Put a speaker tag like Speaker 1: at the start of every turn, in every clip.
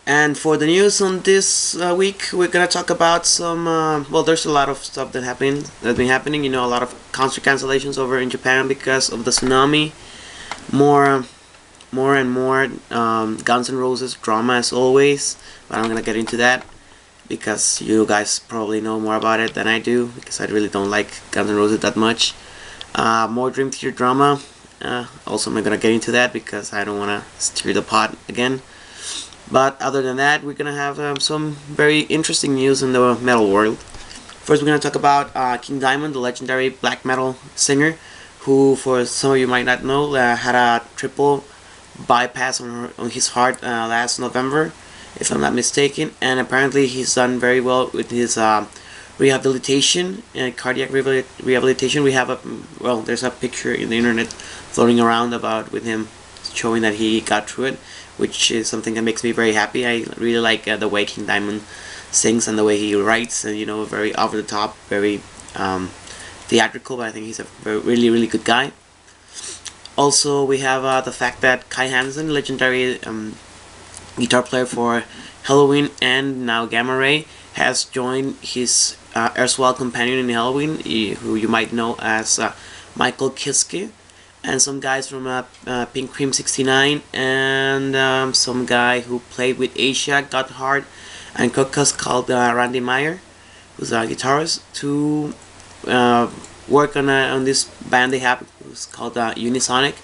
Speaker 1: And for the news on this week, we're gonna talk about some. Well, there's a lot of stuff that's been happening. You know, a lot of concert cancellations over in Japan because of the tsunami. More, more and more Guns N' Roses drama as always. But I'm gonna get into that because you guys probably know more about it than I do, because I really don't like Guns N' Roses that much. More Dream Theater drama. Also, I'm not gonna get into that because I don't wanna stir the pot again. But other than that, we're gonna have some very interesting news in the metal world. First, we're gonna talk about King Diamond, the legendary black metal singer, who, for some of you might not know, had a triple bypass on his heart last November, if I'm not mistaken, and apparently he's done very well with his rehabilitation and cardiac rehabilitation. We have there's a picture in the internet floating around about with him showing that he got through it, which is something that makes me very happy. I really like the way King Diamond sings and the way he writes, and very over the top, very theatrical, but I think he's a really good guy. Also, we have the fact that Kai Hansen, legendary guitar player for Halloween and now Gamma Ray, has joined his erstwhile companion in Halloween, who you might know as Michael Kiske, and some guys from Pink Cream 69, and some guy who played with Asia, Got Hard, and Cocos, called Randy Meyer, who's a guitarist, to work on this band they have. It's called UNISONIC.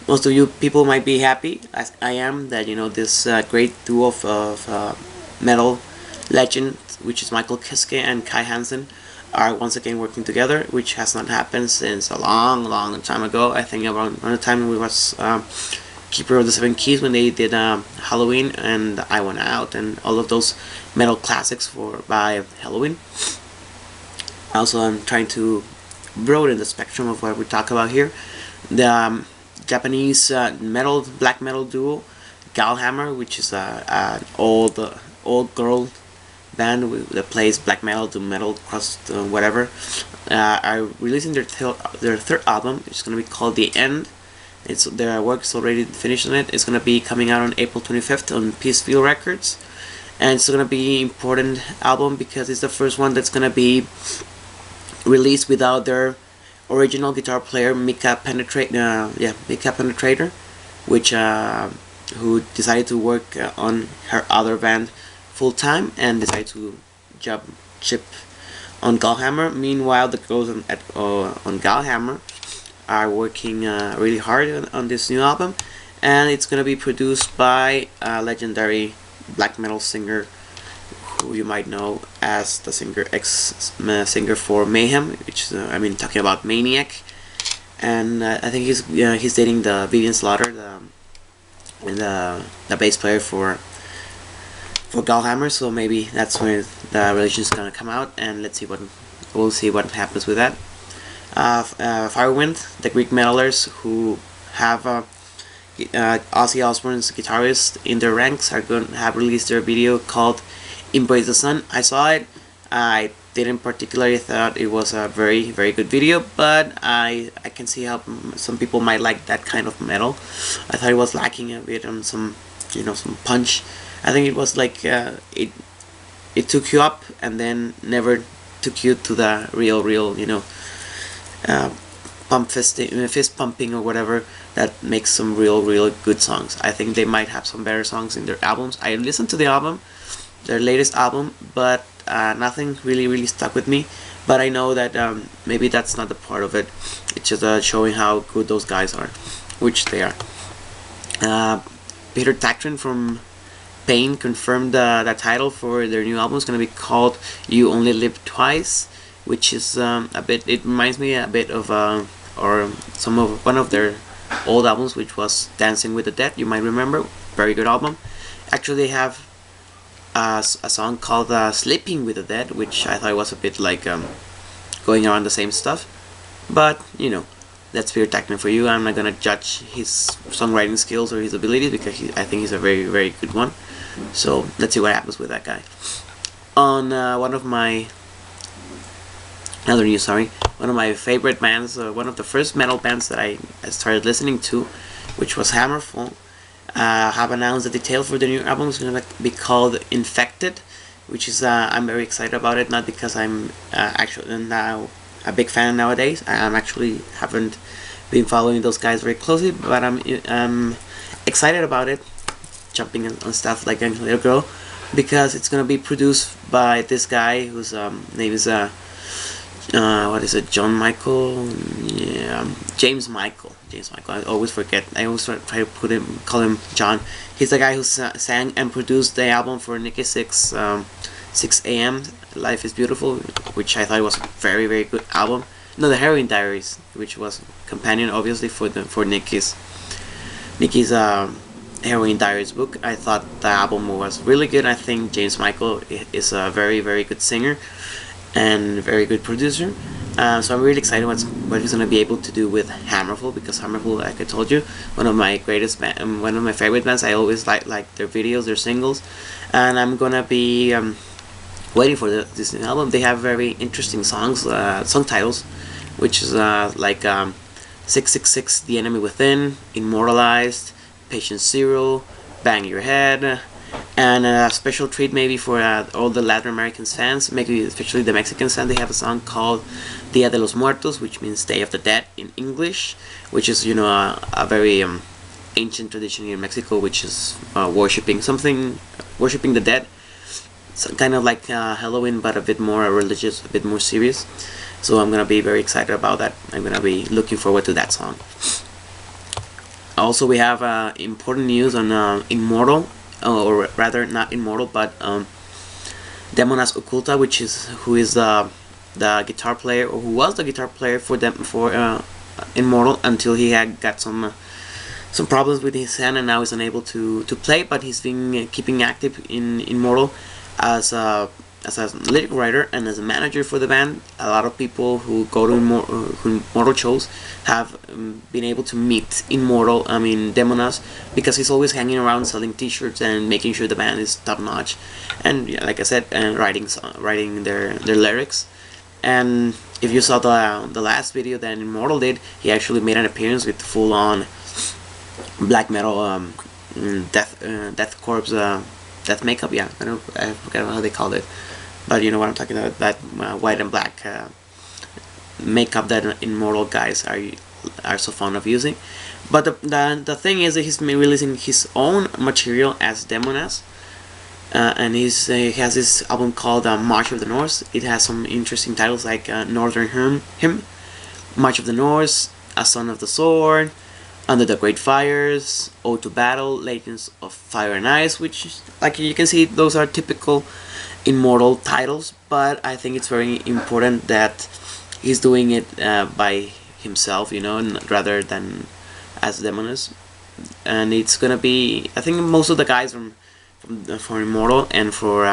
Speaker 1: Most of you people might be happy, as I am, that this great duo of metal legend, which is Michael Kiske and Kai Hansen, are once again working together, which has not happened since a long time ago. I think around the time we was Keeper of the Seven Keys, when they did Halloween and I Went Out and all of those metal classics by Halloween. Also, I'm trying to broaden the spectrum of what we talk about here. The Japanese black metal duo GALLHAMMER, which is an old girl band that plays black metal to metal crust whatever, are releasing their third album. It's going to be called The End. Their work is already finished on it. It's going to be coming out on April 25th on Peaceville Records, and it's going to be an important album because it's the first one that's going to be released without their original guitar player Mika Penetrator, which who decided to work on her other band full time and decided to jump ship on GALLHAMMER. Meanwhile, the girls on GALLHAMMER are working really hard on this new album, and it's gonna be produced by a legendary black metal singer who you might know as the singer for Mayhem, which is, talking about Maniac, and I think he's dating the Vivian Slaughter, the bass player for GALLHAMMER. So maybe that's where the relation is gonna come out, and we'll see what happens with that. Firewind, the Greek metalers who have Ozzy Osbourne's guitarist in their ranks, are going to have released their video called Embrace the Sun. I saw it. I didn't particularly thought it was a very good video, but I can see how some people might like that kind of metal. I thought it was lacking a bit on some some punch. I think it was like it took you up and then never took you to the real fist pumping or whatever that makes some real good songs. I think they might have some better songs in their albums. I listened to the album, their latest album, but nothing really stuck with me. But I know that maybe that's not the part of it. It's just showing how good those guys are, which they are. Peter Tactrin from Pain confirmed the title for their new album is going to be called You Only Live Twice, which is it reminds me a bit of one of their old albums, which was Dancing with the Dead. You might remember, very good album. Actually, they have a song called Sleeping with the Dead, which I thought was a bit like going around the same stuff, but that's Peter Tactrin for you. I'm not gonna judge his songwriting skills or his abilities because I think he's a very good one. So let's see what happens with that guy. On one of my favorite bands, one of the first metal bands that I started listening to, which was HAMMERFALL. have announced the detail for the new album. It's gonna be called Infected, which is I'm very excited about it. Not because I'm actually now a big fan nowadays. I'm actually haven't been following those guys very closely, but I'm excited about it. Jumping on stuff like a little girl, because it's gonna be produced by this guy whose name is what is it? John Michael? Yeah, James Michael. James Michael. I always forget. I always try to call him John. He's the guy who sang and produced the album for Nicky Six, 6 a.m. Life is Beautiful, which I thought was a very very good album. No, the Heroin Diaries, which was companion obviously for Nicky's Heroin Diaries book. I thought the album was really good. I think James Michael is a very very good singer and very good producer. So I'm really excited what he's gonna be able to do with HAMMERFALL, because HAMMERFALL, like I told you, one of my one of my favorite bands. I always like their videos, their singles, and I'm gonna be waiting for this new album. They have very interesting songs, song titles, which is like 666, The Enemy Within, Immortalized, Patient Zero, Bang Your Head, and a special treat maybe for all the Latin American fans, maybe especially the Mexican fans. They have a song called Dia de los Muertos, which means Day of the Dead in English, which is, you know, a very ancient tradition here in Mexico, which is worshipping the dead. So kind of like Halloween, but a bit more religious, a bit more serious. So I'm gonna be very excited about that. I'm gonna be looking forward to that song. Also, we have important news on IMMORTAl, or rather not IMMORTAl, but DEMONAZ Occulta, who is the guitar player, or who was the guitar player for IMMORTAl, until he had got some problems with his hand and now is unable to play. But he's been keeping active in IMMORTAl as a lyric writer and as a manager for the band. A lot of people who go to IMMORTAl shows have been able to meet DEMONAZ, because he's always hanging around selling t-shirts and making sure the band is top notch, and yeah, like I said, and writing their lyrics. And if you saw the last video that IMMORTAl did, he actually made an appearance with full on black metal death corpse death makeup. Yeah, I forget how they called it, but you know what I'm talking about, that white and black makeup that IMMORTAl guys are so fond of using. But the thing is that he's been releasing his own material as DEMONAZ, and he has this album called March of the North. It has some interesting titles like Northern Hymn, March of the North, A Son of the Sword, Under the Great Fires, Ode to Battle, Legends of Fire and Ice, which, like you can see, those are typical IMMORTAl titles. But I think it's very important that he's doing it by himself, you know, rather than as DEMONAZ. And it's gonna be, I think most of the guys for IMMORTAl and for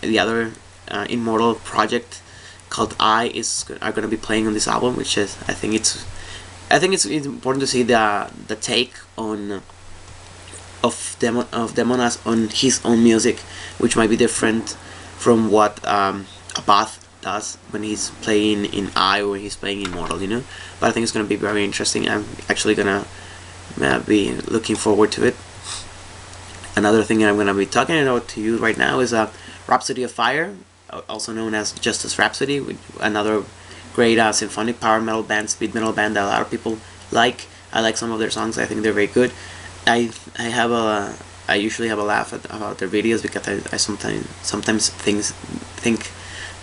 Speaker 1: the other IMMORTAl project called are gonna be playing on this album, which is, I think it's important to see the take of DEMONAZ on his own music, which might be different from what Abath does when he's playing in or when he's playing IMMORTAl, you know. But I think it's gonna be very interesting. I'm actually gonna be looking forward to it. Another thing I'm gonna be talking about to you right now is Rhapsody of Fire, also known as Justice Rhapsody, another great symphonic power metal band, speed metal band that a lot of people like. I like some of their songs. I think they're very good. I usually have a laugh about their videos, because I sometimes think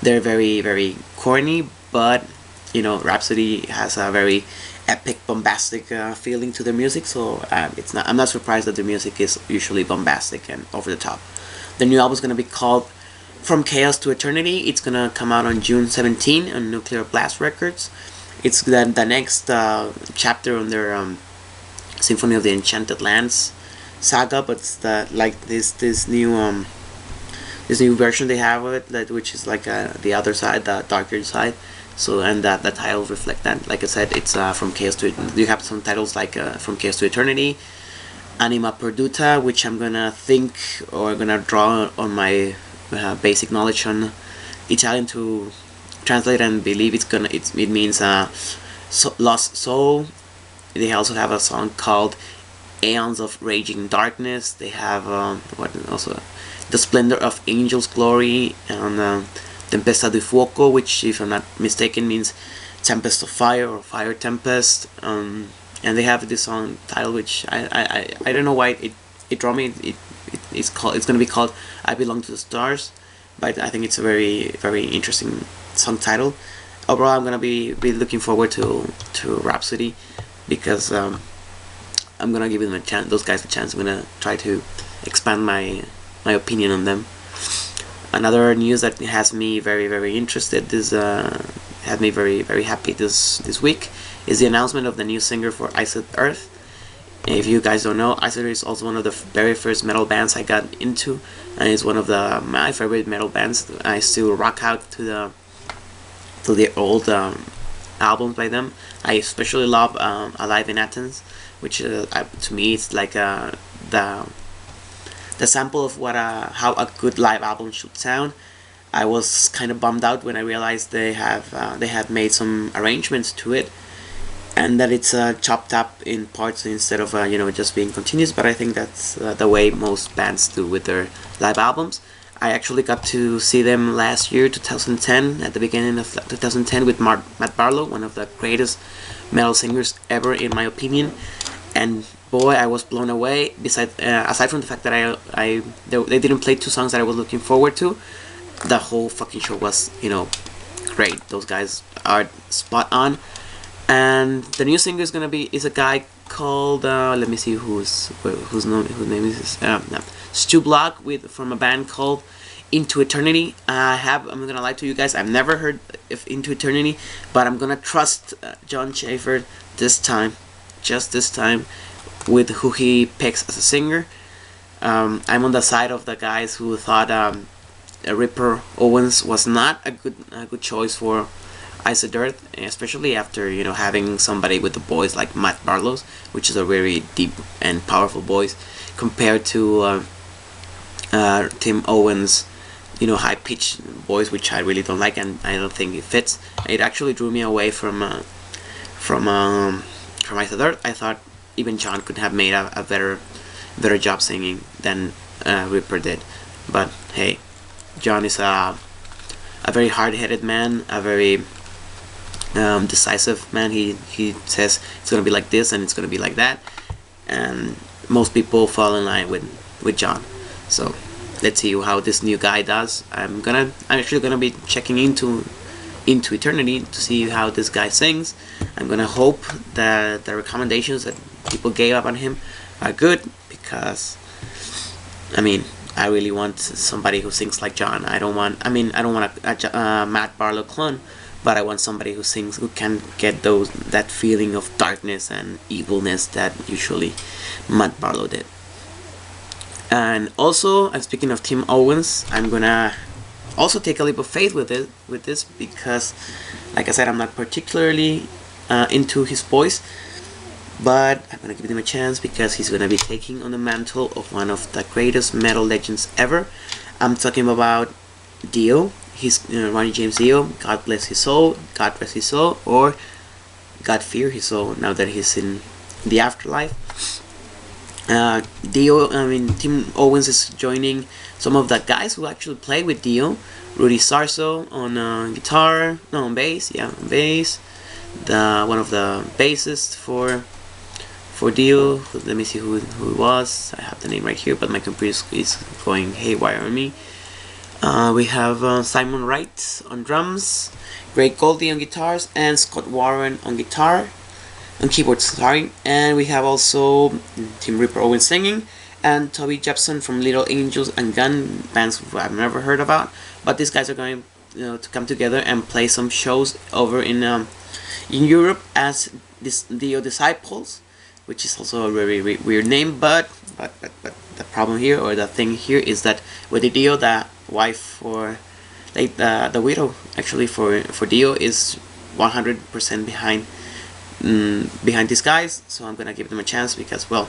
Speaker 1: they're very very corny, but you know, Rhapsody has a very epic, bombastic feeling to their music. So I'm not surprised that their music is usually bombastic and over the top. The new album is gonna be called From Chaos to Eternity. It's gonna come out on June 17 on Nuclear Blast Records. It's the next chapter on their Symphony of the Enchanted Lands saga, but it's this new version they have of it, which is like the other side, the darker side. So, and that the titles reflect that. Like I said, it's From Chaos to. You have some titles like From Chaos to Eternity, Anima Perduta, which I'm gonna draw on my basic knowledge on Italian to translate and believe it means lost soul. They also have a song called Aeons of Raging Darkness. They have what also The Splendor of Angel's Glory, and Tempesta de Fuoco, which, if I'm not mistaken, means Tempest of Fire or Fire Tempest. And they have this song title, which I don't know why it drew me. It's gonna be called I Belong to the Stars, but I think it's a very interesting song title. Overall, I'm gonna be looking forward to Rhapsody, because I'm gonna give them a chance. Those guys a chance. I'm gonna try to expand my opinion on them. Another news that has me very interested, this had me very happy this week, is the announcement of the new singer for Iced Earth. If you guys don't know, Iced Earth is also one of the very first metal bands I got into, and it's one of my favorite metal bands. I still rock out to the old albums by them. I especially love Alive in Athens, which to me it's like the sample of how a good live album should sound. I was kind of bummed out when I realized they have made some arrangements to it, and that it's chopped up in parts instead of just being continuous. But I think that's the way most bands do with their live albums. I actually got to see them last year, 2010, at the beginning of 2010, with Matt Barlow, one of the greatest metal singers ever in my opinion, and boy, I was blown away. Aside from the fact that they didn't play two songs that I was looking forward to, the whole fucking show was great. Those guys are spot on. And the new singer is a guy called let me see whose name is this? Stu Block from a band called Into Eternity. I'm not gonna lie to you guys, I've never heard of Into Eternity, but I'm gonna trust John Schaefer just this time, with who he picks as a singer. I'm on the side of the guys who thought Ripper Owens was not a good choice for Iced Earth, especially after having somebody with the voice like Matt Barlow's, which is a very deep and powerful voice, compared to Tim Owens' high-pitched voice, which I really don't like, and I don't think it fits. It actually drew me away from Iced Earth. I thought even John could have made a better job singing than Ripper did. But hey, John is a very hard-headed man, a very decisive man. He says it's gonna be like this and it's gonna be like that, and most people fall in line with John. So let's see how this new guy does. I'm actually gonna be checking into Eternity to see how this guy sings. I'm gonna hope that the recommendations that people gave up on him are good, because I really want somebody who sings like John. I don't want a Matt Barlow clone, but I want somebody who can get that feeling of darkness and evilness that usually Matt Barlow did. And also, speaking of Tim Owens, I'm gonna also take a leap of faith with this, because, like I said, I'm not particularly into his voice, but I'm gonna give him a chance because he's gonna be taking on the mantle of one of the greatest metal legends ever. I'm talking about Dio. He's Ronnie James Dio. God bless his soul, God rest his soul, or God fear his soul now that he's in the afterlife. Tim Owens is joining some of the guys who actually play with Dio. Rudy Sarso on bass. Yeah, on bass. One of the bassists for Dio. Let me see who it was. I have the name right here, but my computer is going haywire on me. We have Simon Wright on drums, Greg Goldie on guitars, and Scott Warren on keyboards, sorry. And we have also Tim Ripper Owens singing, and Toby Jepson from Little Angels and Gun, bands who I've never heard about, but these guys are going to come together and play some shows over in Europe as Dio Disciples, which is also a very weird name. But the problem here, or the thing here, is that with Dio, the wife for the widow actually for Dio is 100% behind these guys. So I'm gonna give them a chance because, well,